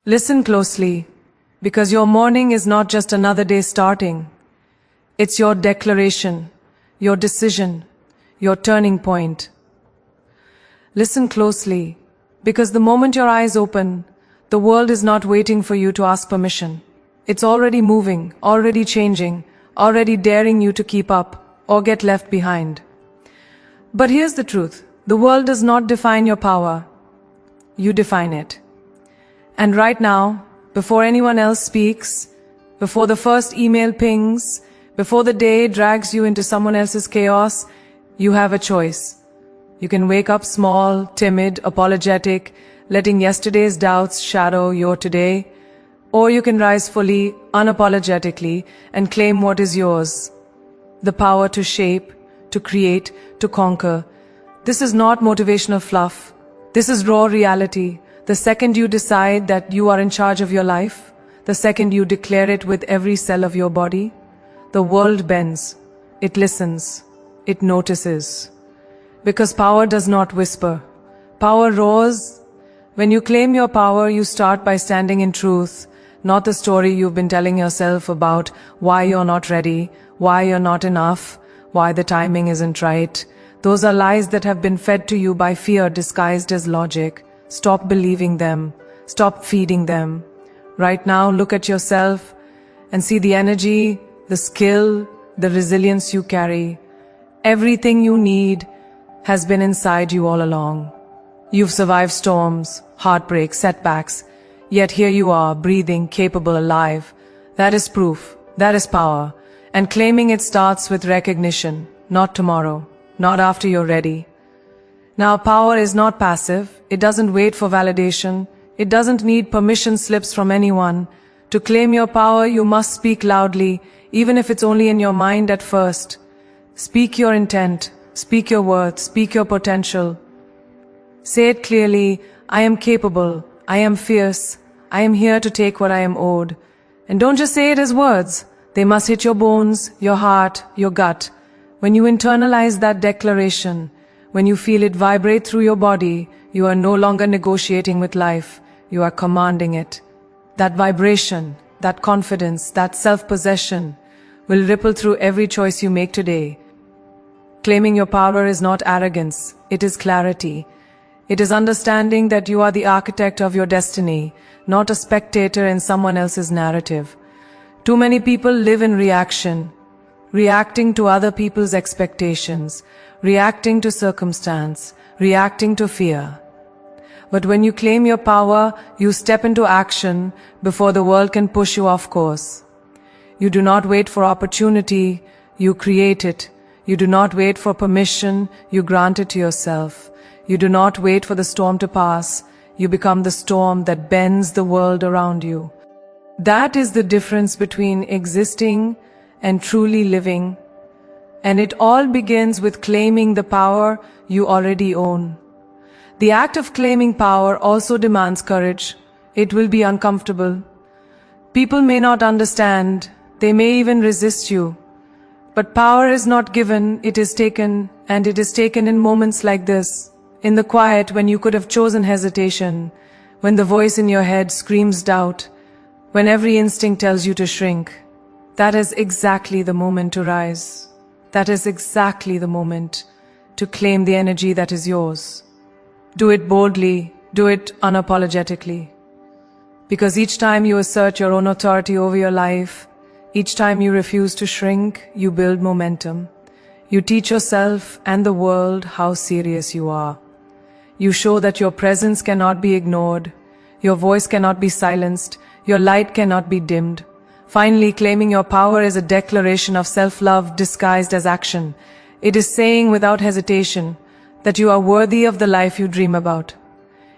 Listen closely, because your morning is not just another day starting. It's your declaration, your decision, your turning point. Listen closely, because the moment your eyes open, the world is not waiting for you to ask permission. It's already moving, already changing, already daring you to keep up or get left behind. But here's the truth. The world does not define your power. You define it. And right now, before anyone else speaks, before the first email pings, before the day drags you into someone else's chaos, you have a choice. You can wake up small, timid, apologetic, letting yesterday's doubts shadow your today, or you can rise fully, unapologetically, and claim what is yours. The power to shape, to create, to conquer. This is not motivational fluff. This is raw reality. The second you decide that you are in charge of your life, the second you declare it with every cell of your body, the world bends, it listens, it notices. Because power does not whisper. Power roars. When you claim your power, you start by standing in truth, not the story you've been telling yourself about why you're not ready, why you're not enough, why the timing isn't right. Those are lies that have been fed to you by fear disguised as logic. Stop believing them. Stop feeding them. Right now, look at yourself and see the energy, the skill, the resilience you carry. Everything you need has been inside you all along. You've survived storms, heartbreak, setbacks, yet here you are, breathing, capable, alive. That is proof. That is power. And claiming it starts with recognition, not tomorrow, not after you're ready. Now, power is not passive. It doesn't wait for validation. It doesn't need permission slips from anyone. To claim your power, you must speak loudly, even if it's only in your mind at first. Speak your intent. Speak your worth. Speak your potential. Say it clearly. I am capable. I am fierce. I am here to take what I am owed. And don't just say it as words. They must hit your bones, your heart, your gut. When you internalize that declaration, when you feel it vibrate through your body, you are no longer negotiating with life. You are commanding it. That vibration, that confidence, that self-possession will ripple through every choice you make today. Claiming your power is not arrogance. It is clarity. It is understanding that you are the architect of your destiny, not a spectator in someone else's narrative. Too many people live in reaction, reacting to other people's expectations, reacting to circumstance, reacting to fear. But when you claim your power, you step into action before the world can push you off course. You do not wait for opportunity, you create it. You do not wait for permission, you grant it to yourself. You do not wait for the storm to pass, you become the storm that bends the world around you. That is the difference between existing and truly living. And it all begins with claiming the power you already own. The act of claiming power also demands courage. It will be uncomfortable. People may not understand. They may even resist you. But power is not given, it is taken, and it is taken in moments like this. In the quiet, when you could have chosen hesitation, when the voice in your head screams doubt, when every instinct tells you to shrink. That is exactly the moment to rise. That is exactly the moment to claim the energy that is yours. Do it boldly, do it unapologetically. Because each time you assert your own authority over your life, each time you refuse to shrink, you build momentum. You teach yourself and the world how serious you are. You show that your presence cannot be ignored, your voice cannot be silenced, your light cannot be dimmed. Finally, claiming your power is a declaration of self-love disguised as action. It is saying without hesitation that you are worthy of the life you dream about.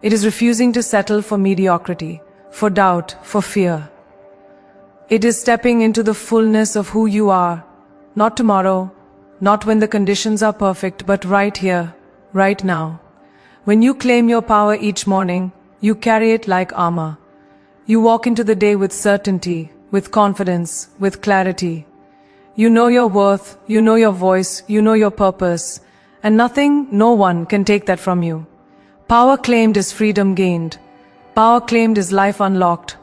It is refusing to settle for mediocrity, for doubt, for fear. It is stepping into the fullness of who you are, not tomorrow, not when the conditions are perfect, but right here, right now. When you claim your power each morning, you carry it like armor. You walk into the day with certainty, with confidence, with clarity. You know your worth, you know your voice, you know your purpose, and nothing, no one can take that from you. Power claimed is freedom gained. Power claimed is life unlocked.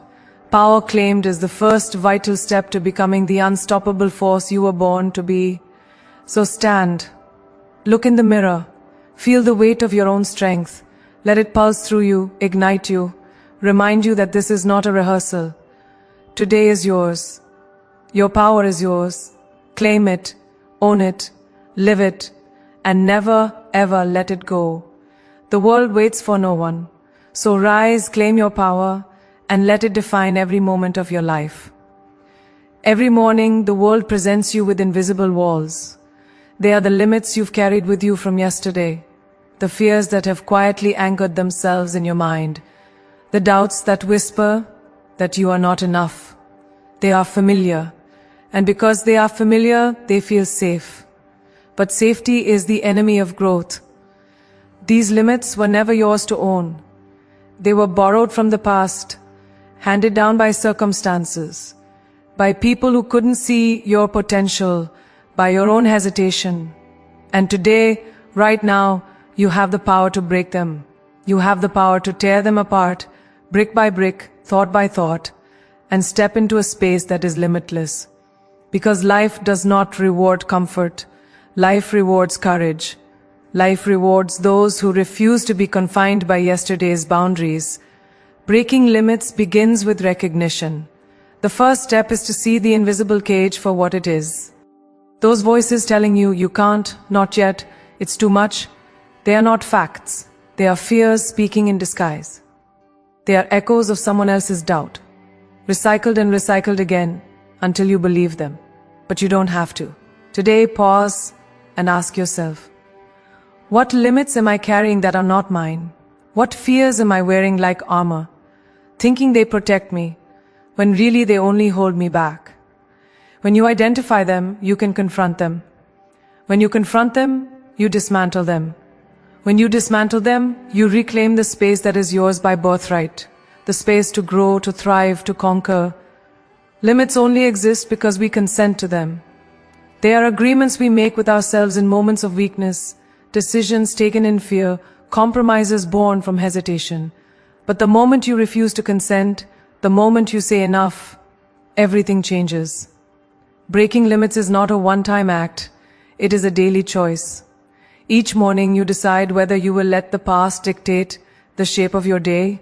Power claimed is the first vital step to becoming the unstoppable force you were born to be. So stand. Look in the mirror. Feel the weight of your own strength. Let it pulse through you, ignite you, remind you that this is not a rehearsal. Today is yours. Your power is yours. Claim it, own it, live it, and never ever let it go. The world waits for no one. So rise, claim your power, and let it define every moment of your life. Every morning, the world presents you with invisible walls. They are the limits you've carried with you from yesterday, the fears that have quietly anchored themselves in your mind, the doubts that whisper that you are not enough. They are familiar, and because they are familiar, they feel safe. But safety is the enemy of growth. These limits were never yours to own. They were borrowed from the past, handed down by circumstances, by people who couldn't see your potential, by your own hesitation. And today, right now, you have the power to break them. You have the power to tear them apart, brick by brick, thought by thought, and step into a space that is limitless. Because life does not reward comfort. Life rewards courage. Life rewards those who refuse to be confined by yesterday's boundaries. Breaking limits begins with recognition. The first step is to see the invisible cage for what it is. Those voices telling you, you can't, not yet, it's too much, they are not facts. They are fears speaking in disguise. They are echoes of someone else's doubt, recycled and recycled again until you believe them. But you don't have to. Today, pause and ask yourself, what limits am I carrying that are not mine? What fears am I wearing like armor, thinking they protect me, when really they only hold me back? When you identify them, you can confront them. When you confront them, you dismantle them. When you dismantle them, you reclaim the space that is yours by birthright, the space to grow, to thrive, to conquer. Limits only exist because we consent to them. They are agreements we make with ourselves in moments of weakness, decisions taken in fear, compromises born from hesitation. But the moment you refuse to consent, the moment you say enough, everything changes. Breaking limits is not a one-time act. It is a daily choice. Each morning you decide whether you will let the past dictate the shape of your day,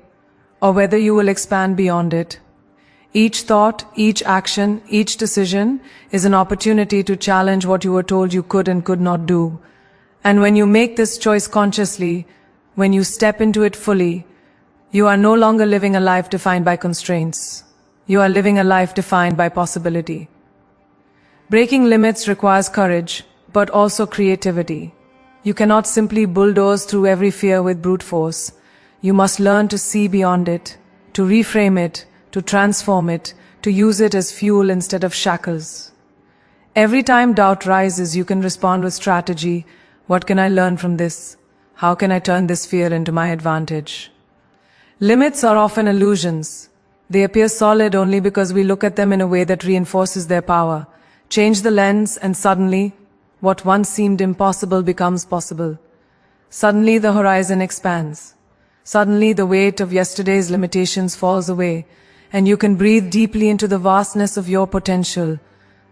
or whether you will expand beyond it. Each thought, each action, each decision is an opportunity to challenge what you were told you could and could not do. And when you make this choice consciously, when you step into it fully, you are no longer living a life defined by constraints. You are living a life defined by possibility. Breaking limits requires courage, but also creativity. You cannot simply bulldoze through every fear with brute force. You must learn to see beyond it, to reframe it, to transform it, to use it as fuel instead of shackles. Every time doubt rises, you can respond with strategy. What can I learn from this? How can I turn this fear into my advantage? Limits are often illusions. They appear solid only because we look at them in a way that reinforces their power. Change the lens and suddenly, what once seemed impossible becomes possible. Suddenly the horizon expands. Suddenly the weight of yesterday's limitations falls away, and you can breathe deeply into the vastness of your potential.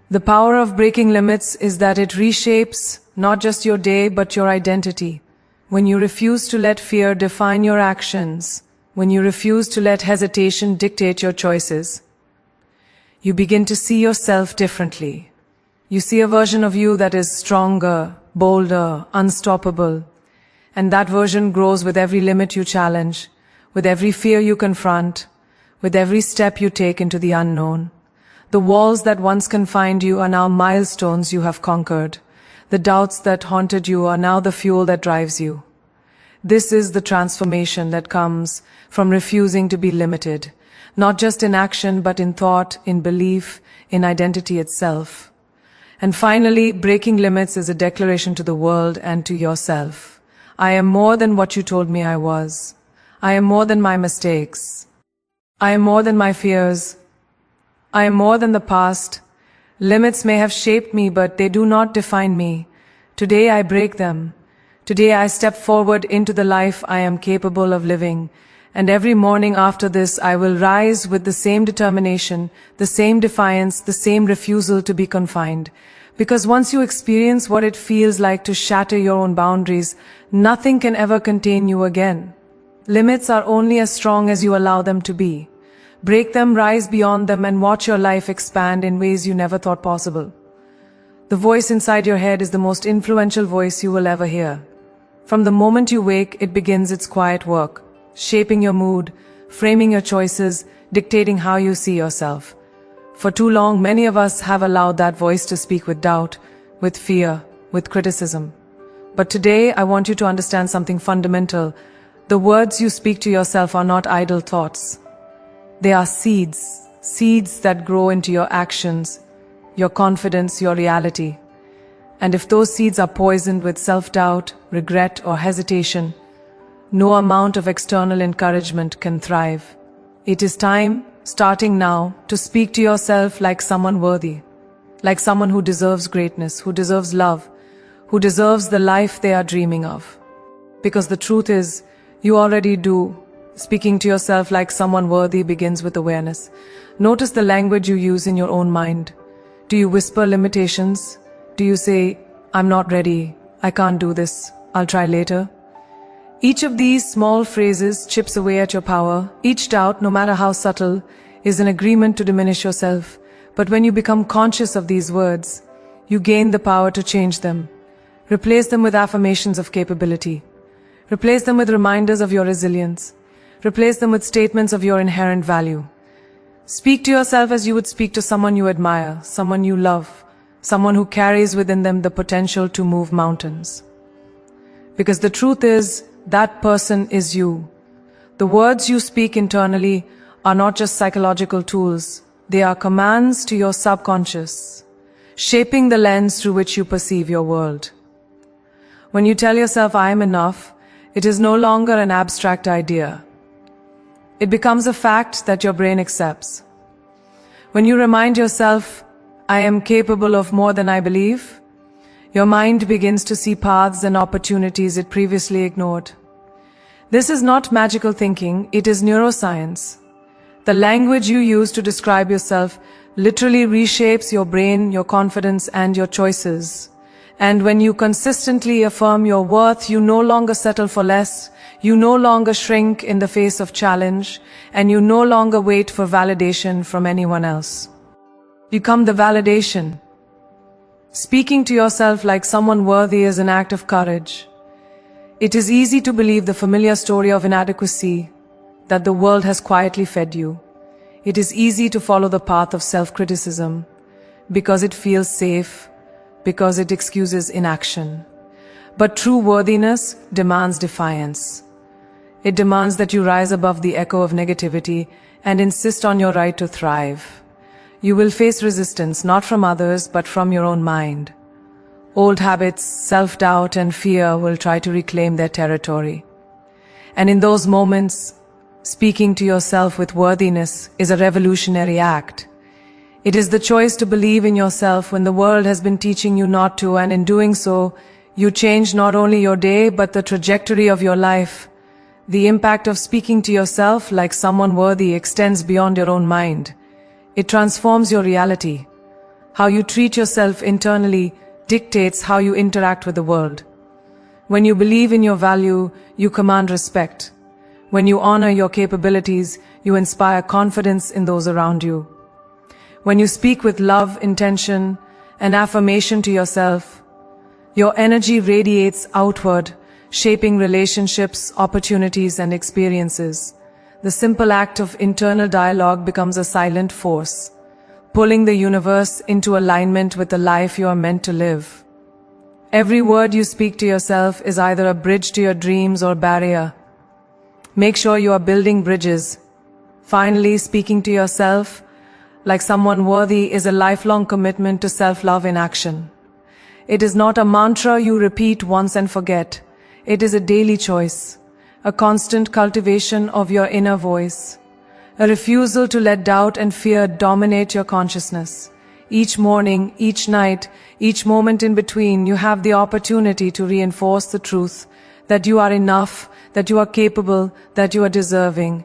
The power of breaking limits is that it reshapes not just your day but your identity. When you refuse to let fear define your actions, when you refuse to let hesitation dictate your choices, you begin to see yourself differently. You see a version of you that is stronger, bolder, unstoppable. And that version grows with every limit you challenge, with every fear you confront, with every step you take into the unknown. The walls that once confined you are now milestones you have conquered. The doubts that haunted you are now the fuel that drives you. This is the transformation that comes from refusing to be limited, not just in action but in thought, in belief, in identity itself. And finally, breaking limits is a declaration to the world and to yourself. I am more than what you told me I was. I am more than my mistakes. I am more than my fears. I am more than the past. Limits may have shaped me, but they do not define me. Today I break them. Today I step forward into the life I am capable of living. And every morning after this, I will rise with the same determination, the same defiance, the same refusal to be confined. Because once you experience what it feels like to shatter your own boundaries, nothing can ever contain you again. Limits are only as strong as you allow them to be. Break them, rise beyond them, and watch your life expand in ways you never thought possible. The voice inside your head is the most influential voice you will ever hear. From the moment you wake, it begins its quiet work, shaping your mood, framing your choices, dictating how you see yourself. For too long, many of us have allowed that voice to speak with doubt, with fear, with criticism. But today, I want you to understand something fundamental. The words you speak to yourself are not idle thoughts. They are seeds, seeds that grow into your actions, your confidence, your reality. And if those seeds are poisoned with self-doubt, regret, or hesitation, no amount of external encouragement can thrive. It is time, starting now, to speak to yourself like someone worthy, like someone who deserves greatness, who deserves love, who deserves the life they are dreaming of. Because the truth is, you already do. Speaking to yourself like someone worthy begins with awareness. Notice the language you use in your own mind. Do you whisper limitations? Do you say, "I'm not ready, I can't do this, I'll try later"? Each of these small phrases chips away at your power. Each doubt, no matter how subtle, is an agreement to diminish yourself. But when you become conscious of these words, you gain the power to change them. Replace them with affirmations of capability. Replace them with reminders of your resilience. Replace them with statements of your inherent value. Speak to yourself as you would speak to someone you admire, someone you love, someone who carries within them the potential to move mountains. Because the truth is, that person is you. The words you speak internally are not just psychological tools. They are commands to your subconscious, shaping the lens through which you perceive your world. When you tell yourself, "I am enough," it is no longer an abstract idea. It becomes a fact that your brain accepts. When you remind yourself, "I am capable of more than I believe," your mind begins to see paths and opportunities it previously ignored. This is not magical thinking, it is neuroscience. The language you use to describe yourself literally reshapes your brain, your confidence, and your choices. And when you consistently affirm your worth, you no longer settle for less, you no longer shrink in the face of challenge, and you no longer wait for validation from anyone else. You become the validation. Speaking to yourself like someone worthy is an act of courage. It is easy to believe the familiar story of inadequacy that the world has quietly fed you. It is easy to follow the path of self-criticism because it feels safe, because it excuses inaction. But true worthiness demands defiance. It demands that you rise above the echo of negativity and insist on your right to thrive. You will face resistance not from others but from your own mind. Old habits, self-doubt, and fear will try to reclaim their territory. And in those moments, speaking to yourself with worthiness is a revolutionary act. It is the choice to believe in yourself when the world has been teaching you not to, and in doing so, you change not only your day but the trajectory of your life. The impact of speaking to yourself like someone worthy extends beyond your own mind. It transforms your reality. How you treat yourself internally dictates how you interact with the world. When you believe in your value, you command respect. When you honor your capabilities, you inspire confidence in those around you. When you speak with love, intention, and affirmation to yourself, your energy radiates outward, shaping relationships, opportunities, and experiences. The simple act of internal dialogue becomes a silent force, pulling the universe into alignment with the life you are meant to live. Every word you speak to yourself is either a bridge to your dreams or barrier. Make sure you are building bridges. Finally, speaking to yourself like someone worthy is a lifelong commitment to self-love in action. It is not a mantra you repeat once and forget. It is a daily choice, a constant cultivation of your inner voice, a refusal to let doubt and fear dominate your consciousness. Each morning, each night, each moment in between, you have the opportunity to reinforce the truth that you are enough, that you are capable, that you are deserving.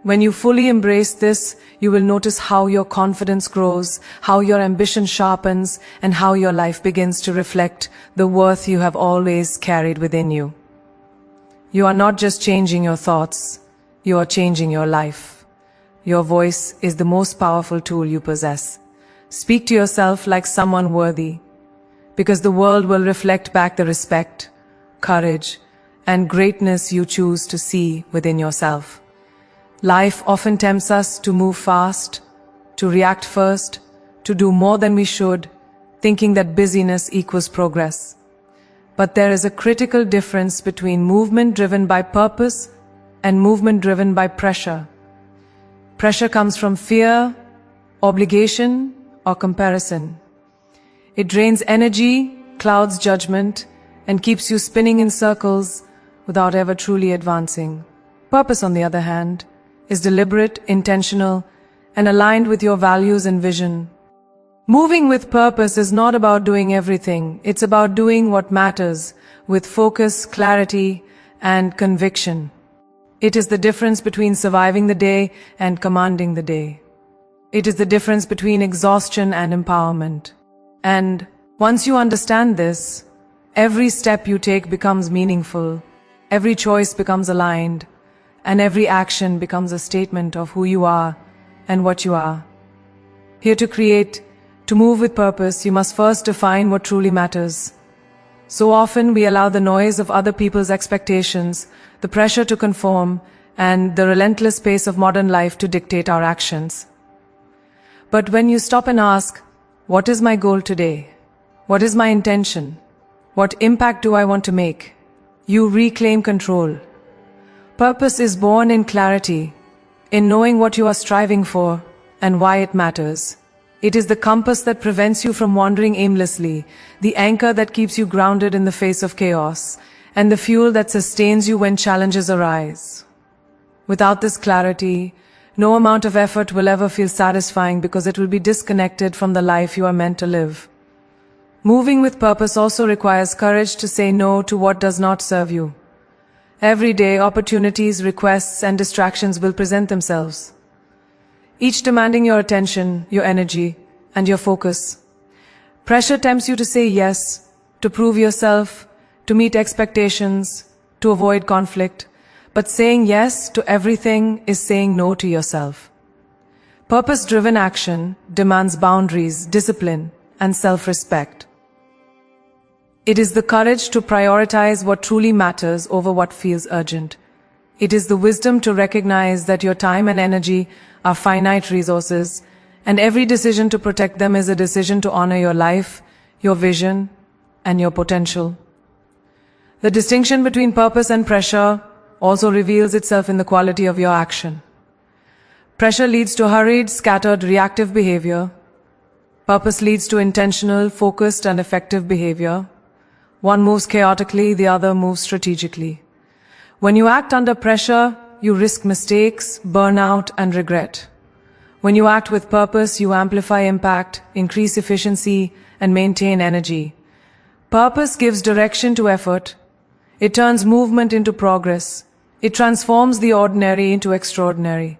When you fully embrace this, you will notice how your confidence grows, how your ambition sharpens, and how your life begins to reflect the worth you have always carried within you. You are not just changing your thoughts, you are changing your life. Your voice is the most powerful tool you possess. Speak to yourself like someone worthy, because the world will reflect back the respect, courage, and greatness you choose to see within yourself. Life often tempts us to move fast, to react first, to do more than we should, thinking that busyness equals progress. But there is a critical difference between movement driven by purpose and movement driven by pressure. Pressure comes from fear, obligation, or comparison. It drains energy, clouds judgment, and keeps you spinning in circles without ever truly advancing. Purpose, on the other hand, is deliberate, intentional, and aligned with your values and vision. Moving with purpose is not about doing everything. It's about doing what matters with focus, clarity, and conviction. It is the difference between surviving the day and commanding the day. It is the difference between exhaustion and empowerment. And once you understand this, every step you take becomes meaningful, every choice becomes aligned, and every action becomes a statement of who you are and what you are. Here to move with purpose, you must first define what truly matters. So often we allow the noise of other people's expectations, the pressure to conform, and the relentless pace of modern life to dictate our actions. But when you stop and ask, what is my goal today? What is my intention? What impact do I want to make? You reclaim control. Purpose is born in clarity, in knowing what you are striving for and why it matters. It is the compass that prevents you from wandering aimlessly, the anchor that keeps you grounded in the face of chaos, and the fuel that sustains you when challenges arise. Without this clarity, no amount of effort will ever feel satisfying because it will be disconnected from the life you are meant to live. Moving with purpose also requires courage to say no to what does not serve you. Every day, opportunities, requests, and distractions will present themselves, each demanding your attention, your energy, and your focus. Pressure tempts you to say yes, to prove yourself, to meet expectations, to avoid conflict. But saying yes to everything is saying no to yourself. Purpose-driven action demands boundaries, discipline, and self-respect. It is the courage to prioritize what truly matters over what feels urgent. It is the wisdom to recognize that your time and energy are finite resources, and every decision to protect them is a decision to honor your life, your vision, and your potential. The distinction between purpose and pressure also reveals itself in the quality of your action. Pressure leads to hurried, scattered, reactive behavior. Purpose leads to intentional, focused, and effective behavior. One moves chaotically, the other moves strategically. When you act under pressure, you risk mistakes, burnout, and regret. When you act with purpose, you amplify impact, increase efficiency, and maintain energy. Purpose gives direction to effort. It turns movement into progress. It transforms the ordinary into extraordinary.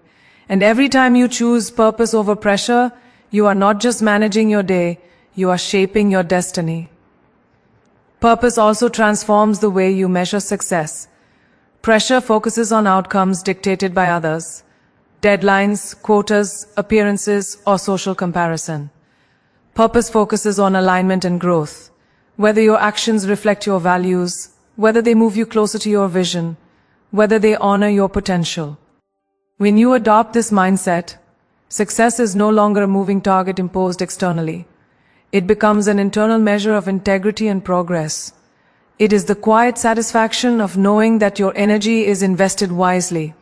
And every time you choose purpose over pressure, you are not just managing your day, you are shaping your destiny. Purpose also transforms the way you measure success. Pressure focuses on outcomes dictated by others, deadlines, quotas, appearances, or social comparison. Purpose focuses on alignment and growth, whether your actions reflect your values, whether they move you closer to your vision, whether they honor your potential. When you adopt this mindset, success is no longer a moving target imposed externally. It becomes an internal measure of integrity and progress. It is the quiet satisfaction of knowing that your energy is invested wisely,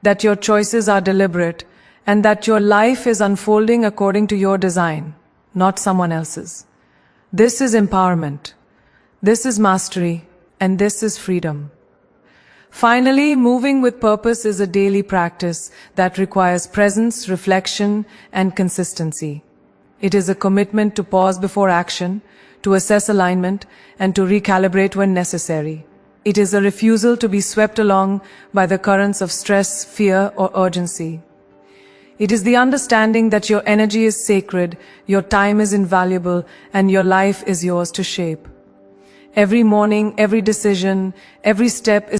that your choices are deliberate, and that your life is unfolding according to your design, not someone else's. This is empowerment. This is mastery. And this is freedom. Finally, moving with purpose is a daily practice that requires presence, reflection, and consistency. It is a commitment to pause before action, to assess alignment, and to recalibrate when necessary. It is a refusal to be swept along by the currents of stress, fear, or urgency. It is the understanding that your energy is sacred, your time is invaluable, and your life is yours to shape. Every morning, every decision, every step is